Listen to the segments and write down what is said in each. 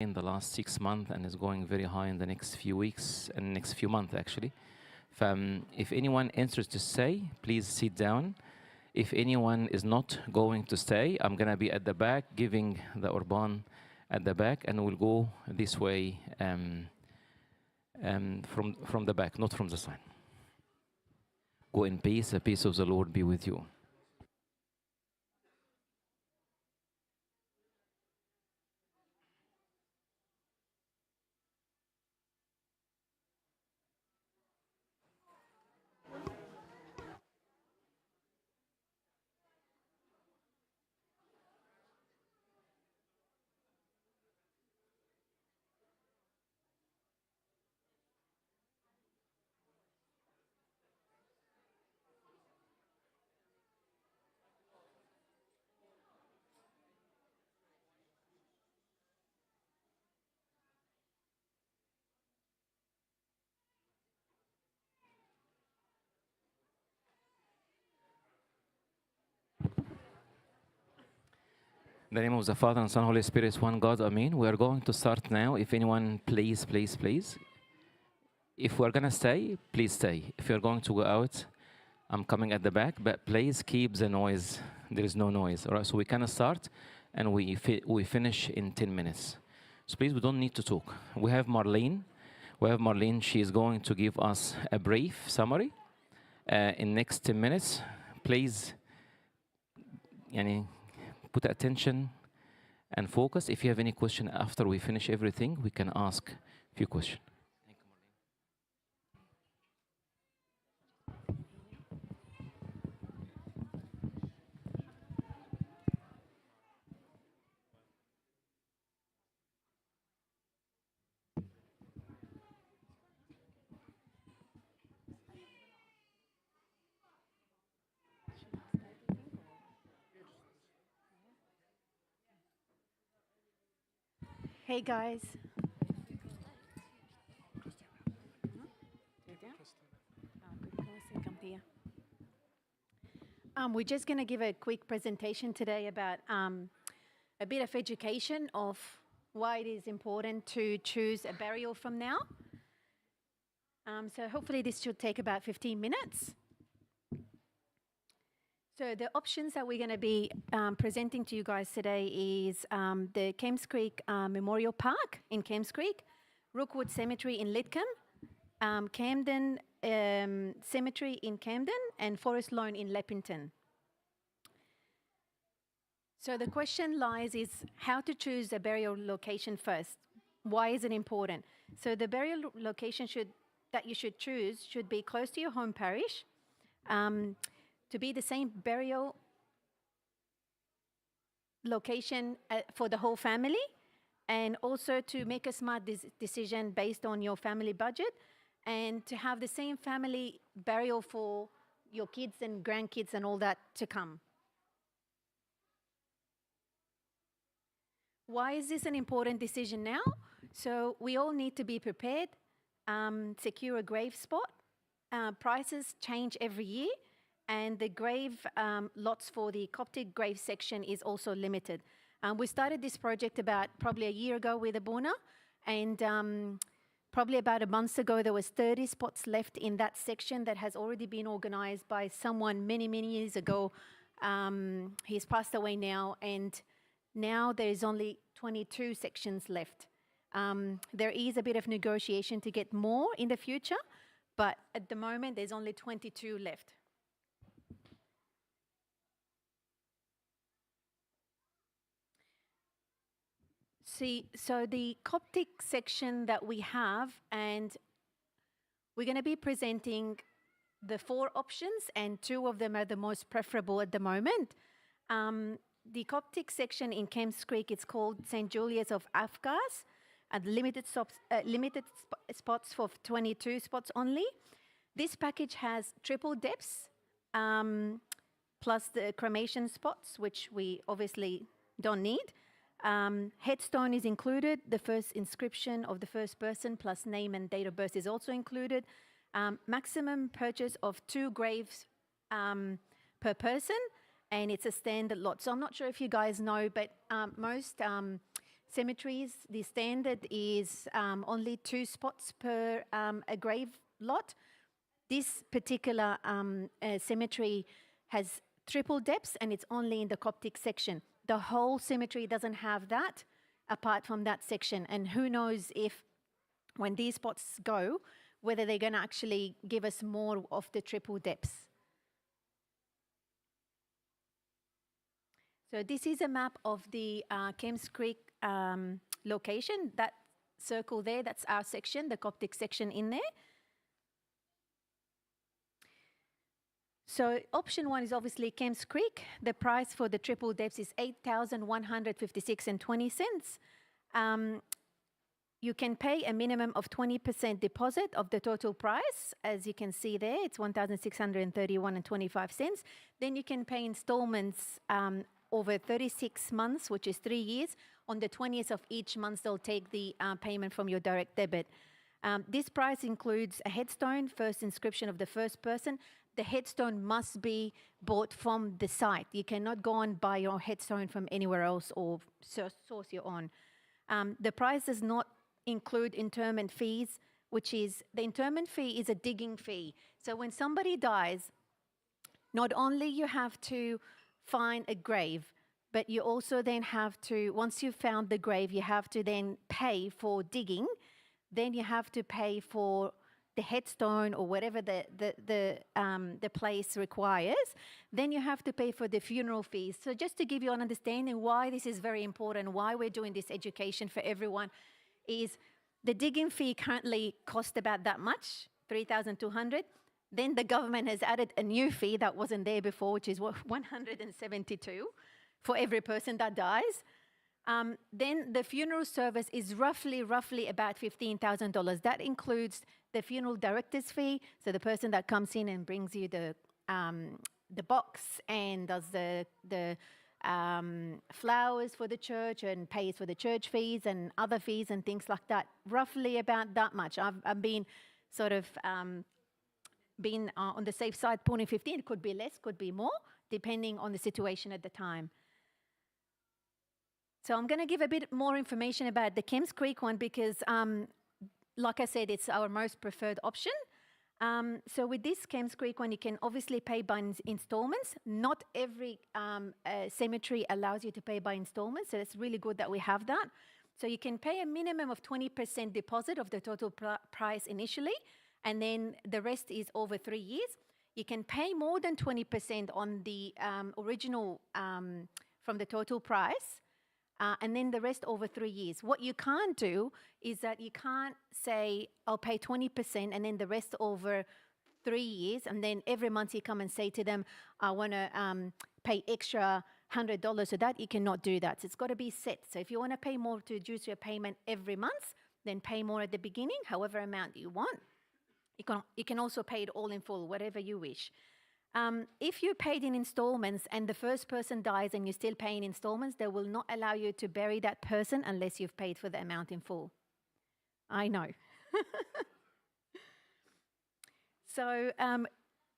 in the last 6 months and is going very high in the next few weeks and next few months actually. If anyone interested to stay, please sit down. If anyone is not going to stay, I'm gonna be at the back giving the Urban at the back, and we'll go this way from the back, not from the side. Go in peace. The peace of the Lord be with you. In the name of the Father and Son, Holy Spirit, one God, Amen. We are going to start now. If anyone, please. If we're gonna stay, please stay. If you're going to go out, I'm coming at the back, but please keep the noise. There is no noise. All right, so we can start, and we finish in 10 minutes. So please, we don't need to talk. We have Marlene. She is going to give us a brief summary in next 10 minutes. Please, put attention and focus. If you have any question after we finish everything, we can ask a few questions. Hey guys. We're just going to give a quick presentation today about a bit of education of why it is important to choose a burial from now. So hopefully this should take about 15 minutes. So the options that we're going to be presenting to you guys today is the Kemps Creek Memorial Park in Kemps Creek, Rookwood Cemetery in Lidcombe, Camden Cemetery in Camden, and Forest Lawn in Leppington. So the question lies is how to choose a burial location first. Why is it important? So the burial location that you should choose should be close to your home parish, to be the same burial location for the whole family, and also to make a smart decision based on your family budget, and to have the same family burial for your kids and grandkids and all that to come. Why is this an important decision now? So we all need to be prepared, secure a grave spot. Prices change every year, and the grave lots for the Coptic grave section is also limited. We started this project about probably a year ago with Abuna, and probably about a month ago there was 30 spots left in that section that has already been organised by someone many years ago. He's passed away now, and now there is only 22 sections left. There is a bit of negotiation to get more in the future, but at the moment there's only 22 left. So the Coptic section that we have, and we're going to be presenting the 4 options, and 2 of them are the most preferable at the moment. The Coptic section in Kemps Creek, it's called St. Julius of Afghaz, and limited spots for 22 spots only. This package has triple depths, plus the cremation spots, which we obviously don't need. Headstone is included. The first inscription of the first person plus name and date of birth is also included. Maximum purchase of 2 graves per person, and it's a standard lot. So I'm not sure if you guys know, but most cemeteries, the standard is only 2 spots per a grave lot. This particular cemetery has triple depths, and it's only in the Coptic section. The whole cemetery doesn't have that apart from that section. And who knows if when these spots go, whether they're going to actually give us more of the triple depths. So this is a map of the Kemps Creek location. That circle there, that's our section, the Coptic section in there. So option 1 is obviously Kemps Creek. The price for the triple depths is $8,156.20. You can pay a minimum of 20% deposit of the total price. As you can see there, it's $1,631.25. Then you can pay installments over 36 months, which is 3 years. On the 20th of each month, they'll take the payment from your direct debit. This price includes a headstone, first inscription of the first person. The headstone must be bought from the site. You cannot go and buy your headstone from anywhere else or source your own. The price does not include interment fees, which is, the interment fee is a digging fee. So when somebody dies, not only you have to find a grave, but you also then have to, once you've found the grave, you have to then pay for digging. Then you have to pay for the headstone or whatever the place requires. Then you have to pay for the funeral fees. So just to give you an understanding why this is very important, why we're doing this education for everyone, is the digging fee currently costs about that much, $3,200. Then the government has added a new fee that wasn't there before, which is $172 for every person that dies. Then the funeral service is roughly about $15,000. That includes the funeral director's fee, so the person that comes in and brings you the box and does the flowers for the church and pays for the church fees and other fees and things like that. Roughly about that much. I've been sort of been on the safe side, putting 15. It could be less, could be more, depending on the situation at the time. So I'm going to give a bit more information about the Kemps Creek one because, like I said, it's our most preferred option. So with this Kemps Creek one, you can obviously pay by installments. Not every cemetery allows you to pay by installments, so it's really good that we have that. So you can pay a minimum of 20% deposit of the total price initially, and then the rest is over 3 years. You can pay more than 20% on the original from the total price, and then the rest over 3 years. What you can't do is that you can't say, I'll pay 20% and then the rest over 3 years, and then every month you come and say to them, I want to pay extra $100, so that you cannot do that. So it's got to be set. So if you want to pay more to reduce your payment every month, then pay more at the beginning, however amount you want. You can also pay it all in full, whatever you wish. If you paid in installments and the first person dies and you're still paying installments, they will not allow you to bury that person unless you've paid for the amount in full. I know. So,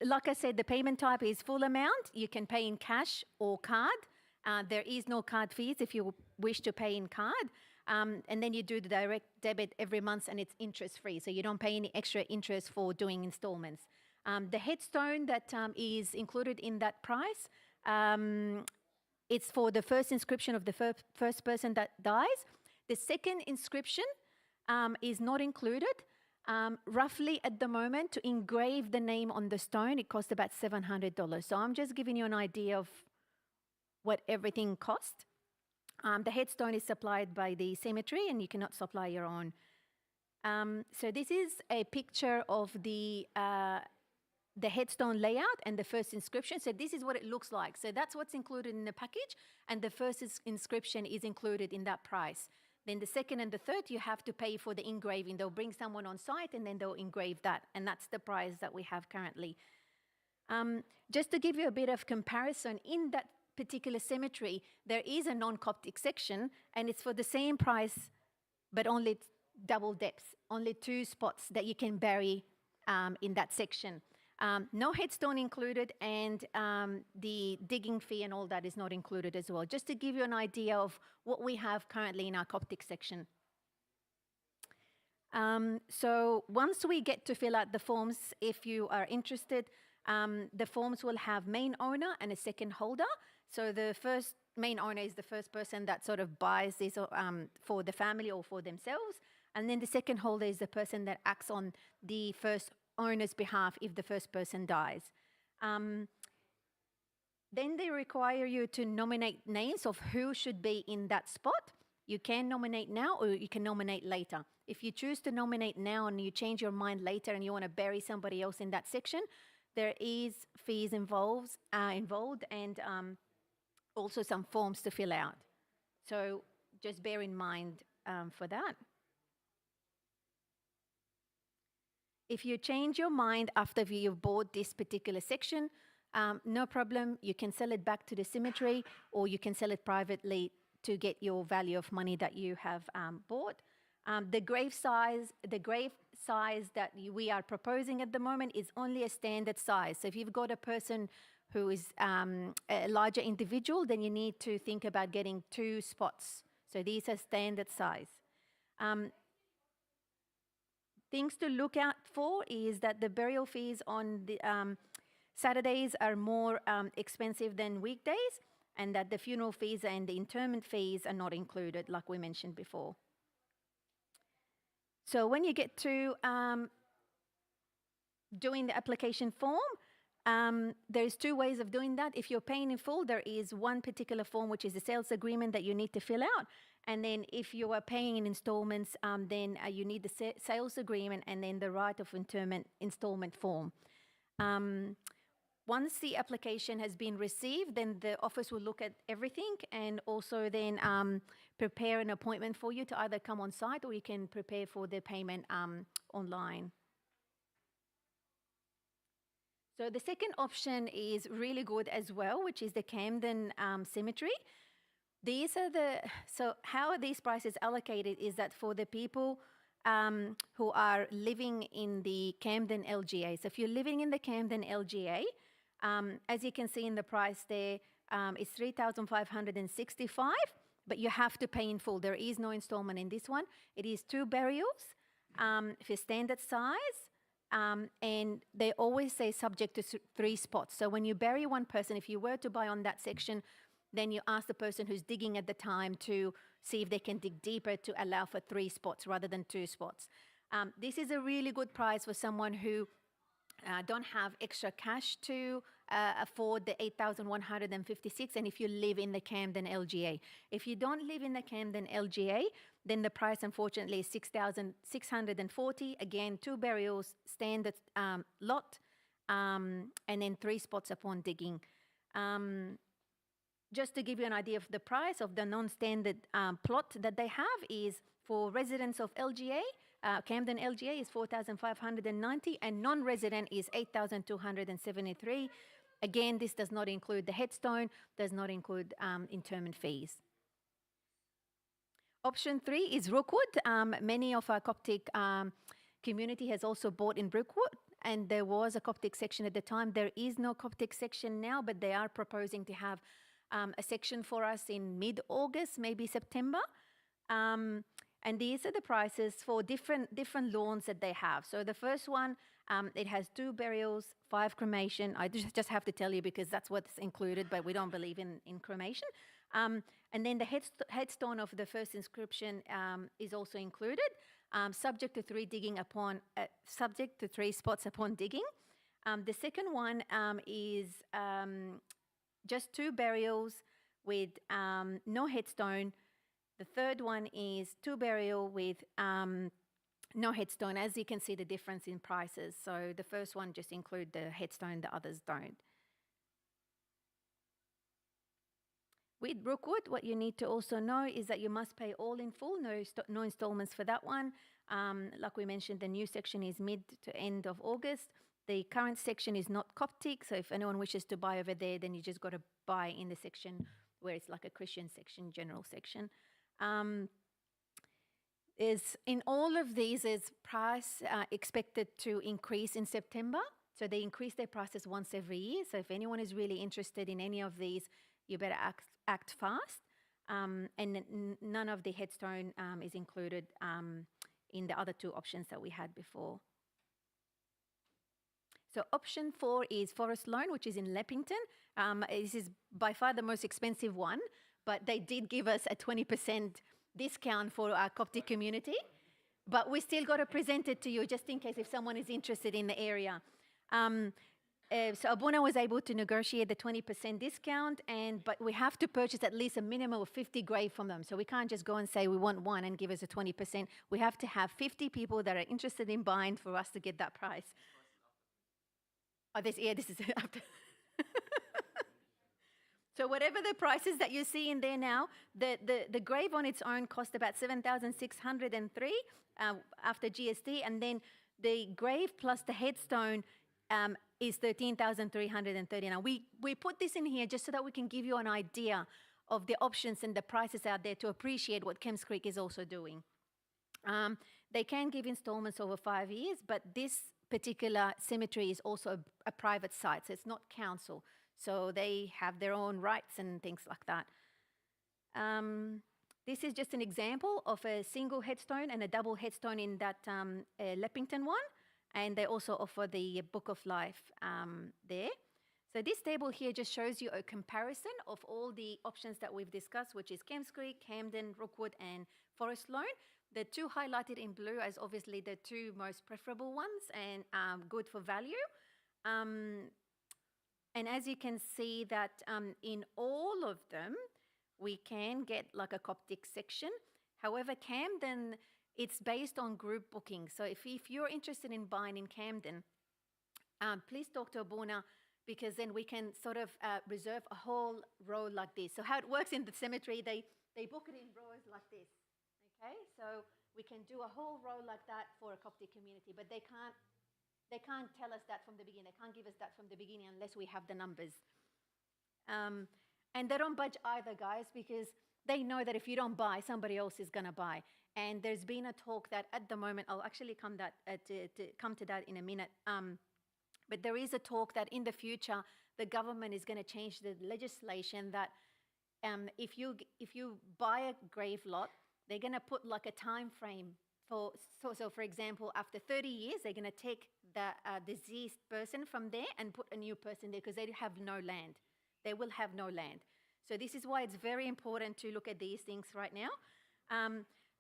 like I said, the payment type is full amount. You can pay in cash or card. There is no card fees if you wish to pay in card. And then you do the direct debit every month and it's interest-free, so you don't pay any extra interest for doing installments. The headstone that is included in that price, it's for the first inscription of the first person that dies. The second inscription is not included. Roughly at the moment, to engrave the name on the stone, it costs about $700. So I'm just giving you an idea of what everything costs. The headstone is supplied by the cemetery and you cannot supply your own. So this is a picture of the headstone layout and the first inscription. So this is what it looks like. So that's what's included in the package, and the first inscription is included in that price. Then the second and the third, you have to pay for the engraving. They'll bring someone on site and then they'll engrave that, and that's the price that we have currently. Just to give you a bit of comparison, in that particular cemetery, there is a non-Coptic section, and it's for the same price, but only double depths, only 2 spots that you can bury in that section. No headstone included, and the digging fee and all that is not included as well, just to give you an idea of what we have currently in our Coptic section. So once we get to fill out the forms, if you are interested, the forms will have main owner and a second holder. So the first main owner is the first person that sort of buys this for the family or for themselves. And then the second holder is the person that acts on the first owner's behalf if the first person dies. Then they require you to nominate names of who should be in that spot. You can nominate now or you can nominate later. If you choose to nominate now and you change your mind later and you want to bury somebody else in that section, there is fees involved and also some forms to fill out. So just bear in mind for that. If you change your mind after you've bought this particular section, no problem. You can sell it back to the cemetery or you can sell it privately to get your value of money that you have bought. The grave size that we are proposing at the moment is only a standard size. So if you've got a person who is a larger individual, then you need to think about getting 2 spots. So these are standard size. Things to look out for is that the burial fees on the Saturdays are more expensive than weekdays, and that the funeral fees and the interment fees are not included, like we mentioned before. So when you get to doing the application form, there's 2 ways of doing that. If you're paying in full, there is one particular form, which is the sales agreement that you need to fill out. And then if you are paying in installments, then you need the sales agreement and then the right of interment installment form. Once the application has been received, then the office will look at everything and also then prepare an appointment for you to either come on site or you can prepare for the payment online. So the second option is really good as well, which is the Camden Cemetery. So how are these prices allocated is that for the people who are living in the Camden LGA. So if you're living in the Camden LGA, as you can see in the price there, it's $3,565, but you have to pay in full. There is no installment in this one. It is 2 burials for standard size, and they always say subject to 3 spots. So when you bury one person, if you were to buy on that section, then you ask the person who's digging at the time to see if they can dig deeper to allow for 3 spots rather than 2 spots. This is a really good price for someone who don't have extra cash to afford the $8,156, and if you live in the Camden LGA. If you don't live in the Camden LGA, then the price unfortunately is $6,640. Again, 2 burials, standard lot, and then 3 spots upon digging. Just to give you an idea of the price of the non-standard plot that they have is for residents of LGA, Camden LGA is $4,590 and non-resident is $8,273. Again, this does not include the headstone, does not include interment fees. Option 3 is Rookwood. Many of our Coptic community has also bought in Brookwood, and there was a Coptic section at the time. There is no Coptic section now, but they are proposing to have a section for us in mid-August, maybe September. And these are the prices for different lawns that they have. So the first one, it has 2 burials, 5 cremation. I just have to tell you because that's what's included, but we don't believe in cremation. And then the headstone of the first inscription is also included, subject to 3 spots upon digging. The second one is just 2 burials with no headstone. The third one is 2 burial with no headstone. As you can see, the difference in prices. So the first one just include the headstone, the others don't. With Brookwood, what you need to also know is that you must pay all in full, no installments for that one. Like we mentioned, the new section is mid to end of August. The current section is not Coptic, so if anyone wishes to buy over there, then you just got to buy in the section where it's like a Christian section, general section. Is in all of these is price expected to increase in September So they increase their prices once every year. So if anyone is really interested in any of these, you better act fast. And none of the headstone is included in the other two options that we had before. So option 4 is Forest Loan, which is in Leppington. This is by far the most expensive one, but they did give us a 20% discount for our Coptic community. But we still got to present it to you just in case if someone is interested in the area. So Abuna was able to negotiate the 20% discount, but we have to purchase at least a minimum of 50 grave from them. So we can't just go and say we want one and give us a 20%. We have to have 50 people that are interested in buying for us to get that price. Oh, this is after. So whatever the prices that you see in there now, the grave on its own cost about 7,603 after GST, and then the grave plus the headstone is 13,330. Now we put this in here just so that we can give you an idea of the options and the prices out there to appreciate what Kemps Creek is also doing. They can give installments over 5 years, but this particular cemetery is also a private site, so it's not council. So they have their own rights and things like that. This is just an example of a single headstone and a double headstone in that Leppington one. And they also offer the Book of Life there. So this table here just shows you a comparison of all the options that we've discussed, which is Kemps Creek, Camden, Rookwood, and Forest Loan. The two highlighted in blue as obviously the two most preferable ones and good for value. And as you can see that in all of them, we can get like a Coptic section. However, Camden, it's based on group booking. So if you're interested in buying in Camden, please talk to Abuna, because then we can sort of reserve a whole row like this. So how it works in the cemetery, they book it in rows like this. Okay, so we can do a whole row like that for a Coptic community, but they can't tell us that from the beginning. They can't give us that from the beginning unless we have the numbers. And they don't budge either, guys, because they know that if you don't buy, somebody else is going to buy. And there's been a talk that at the moment, I'll actually come to that in a minute, but there is a talk that in the future, the government is going to change the legislation that if you buy a grave lot, they're going to put like a time frame for, so for example, after 30 years, they're going to take the deceased person from there and put a new person there because they have no land. They will have no land. So this is why it's very important to look at these things right now.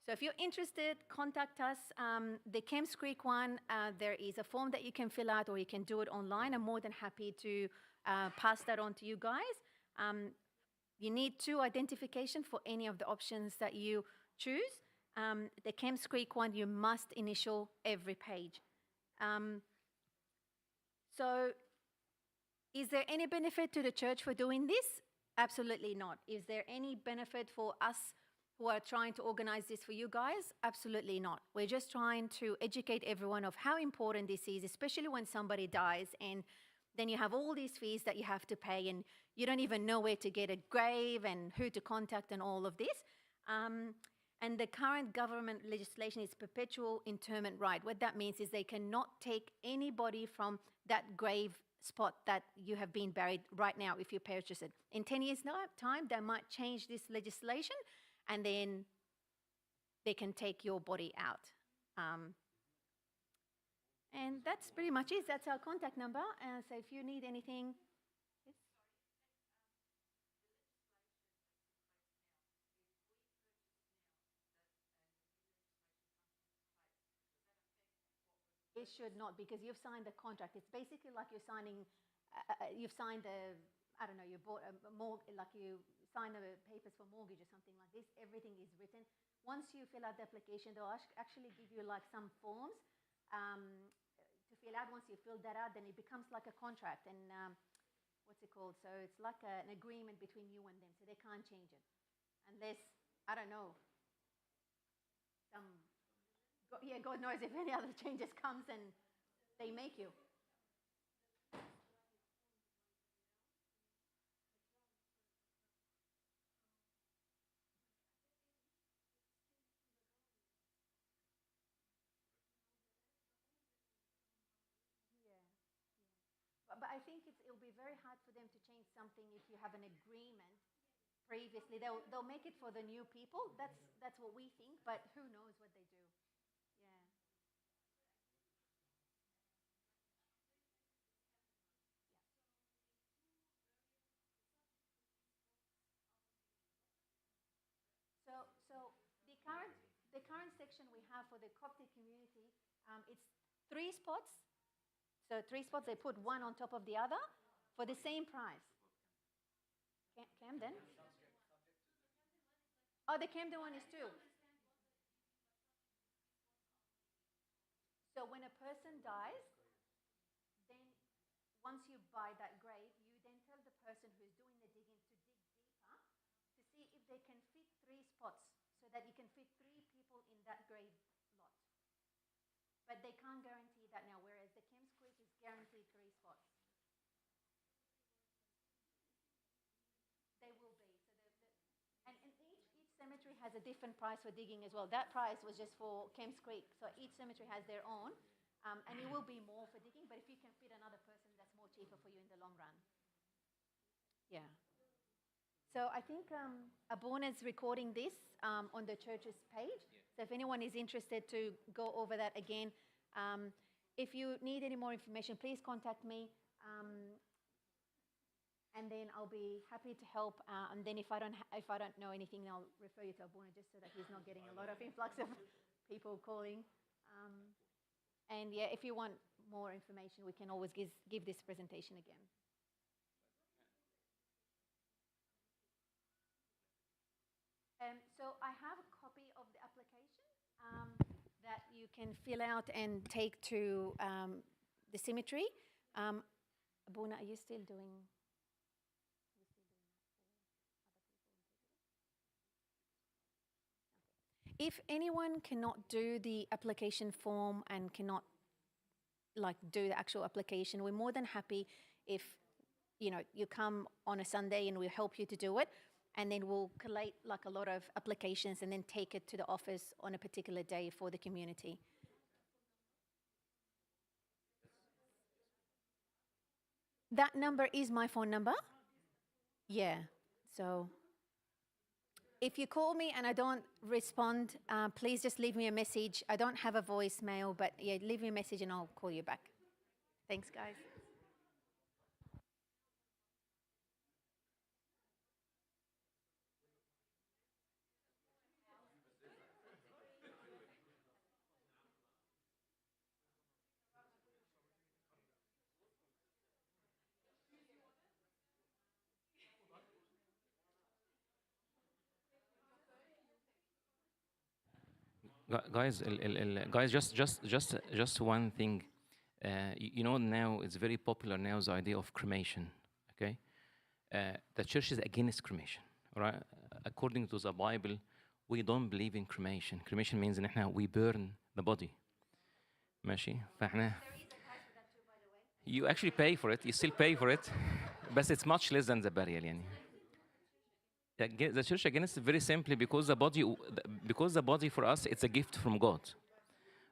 So if you're interested, contact us. The Kemps Creek one, there is a form that you can fill out or you can do it online. I'm more than happy to pass that on to you guys. You need 2 identification for any of the options that you choose. The Kemps Creek one, you must initial every page. So is there any benefit to the church for doing this? Absolutely not. Is there any benefit for us who are trying to organize this for you guys? Absolutely not. We're just trying to educate everyone of how important this is, especially when somebody dies and then you have all these fees that you have to pay and you don't even know where to get a grave and who to contact and all of this. And the current government legislation is perpetual interment right. What that means is they cannot take anybody from that grave spot that you have been buried right now if you purchase it. In 10 years' time, they might change this legislation and then they can take your body out. And that's pretty much it. That's our contact number. So if you need anything... Yes? It should not, because you've signed the contract. It's basically like you're signing, you've signed a, I don't know, you bought a mortgage, like you sign the papers for mortgage or something like this. Everything is written. Once you fill out the application, they'll actually give you like some forms to fill out. Once you fill that out, then it becomes like a contract. And what's it called? So it's like an agreement between you and them. So they can't change it unless, I don't know, God knows if any other changes comes and they make you. Yeah. think it'll be very hard for them to change something if you have an agreement previously. They'll make it for the new people. That's what we think, but who knows what they do. Yeah. So the current section we have for the Coptic community, it's 3 spots. So 3 spots, they put one on top of the other for the same price. Camden? Oh, the Camden one is too. So when a person dies, then once you buy that grave, you then tell the person who's doing the digging to dig deeper to see if they can fit 3 spots so that you can fit 3 people in that grave lot. But they can't guarantee that now, whereas the Kemps Creek is guaranteed 3 spots. They will be. And each cemetery has a different price for digging as well. That price was just for Kemps Creek, so each cemetery has their own, and it will be more for digging, but if you can fit another person, that's more cheaper for you in the long run. Yeah. So I think Abona's recording this on the church's page. So if anyone is interested to go over that again, if you need any more information, please contact me. And then I'll be happy to help. And then if I don't know anything, I'll refer you to Abuna just so that he's not getting a lot of influx of people calling. And yeah, if you want more information, we can always give this presentation again. So I have a copy of the application that you can fill out and take to the cemetery. Abuna, are you still doing? If anyone cannot do the application form and cannot do the actual application, we're more than happy if you come on a Sunday and we'll help you to do it, and then we'll collate a lot of applications and then take it to the office on a particular day for the community. That number is my phone number. Yeah, so if you call me and I don't respond, please just leave me a message. I don't have a voicemail, but yeah, leave me a message and I'll call you back. Thanks, guys. Guys, just one thing. Now it's very popular now the idea of cremation. Okay, the church is against cremation. Right? According to the Bible, we don't believe in cremation. Cremation means إن we burn the body. ماشي؟ فإحنا you actually pay for it. You still pay for it, but it's much less than the burial. يعني. The church against it very simply because the body for us it's a gift from God,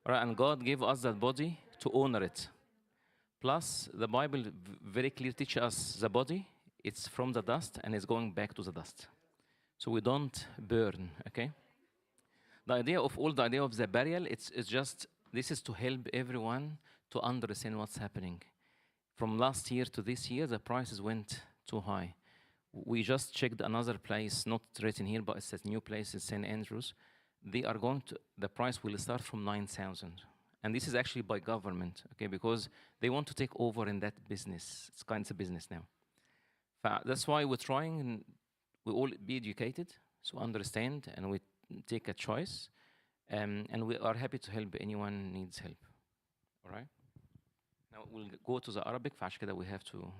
right? And God gave us that body to honor it. Plus, the Bible very clearly teaches us the body it's from the dust and it's going back to the dust, so we don't burn. Okay. The idea of the burial it's just this is to help everyone to understand what's happening. From last year to this year, the prices went too high. We just checked another place, not written here, but it's a new place in St. Andrews. The price will start from 9,000. And this is actually by government, okay, because they want to take over in that business. It's kind of a business now. That's why we're trying, and we all be educated, so understand, and we take a choice. And we are happy to help anyone needs help. All right? Now we'll go to the Arabic, فعشان كده we have to